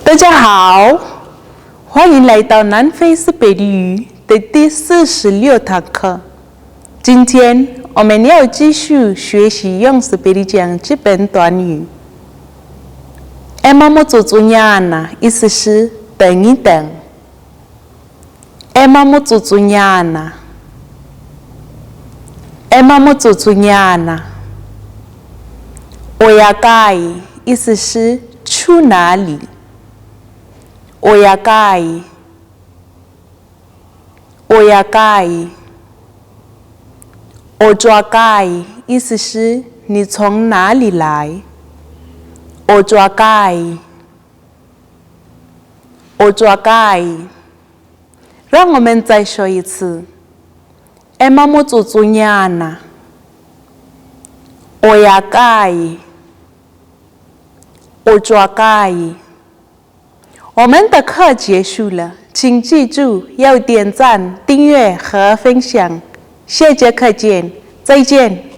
大家好，欢迎来到南非斯北的语的第46堂课。今天我们要继续学习用斯北的讲基本短语。Emma Motsutsuniana 意思是等一等。Emma Motsutsuniana Emma Motsutsuniana Oyakai 意思是去哪里。Oyakai Ojwakai 意思是你从哪里来。Ojwakai 让我们再说一次。Emma Motsutsuniana Oyakai Ojwakai。我们的课结束了，请记住要点赞、订阅和分享。下节课见，再见。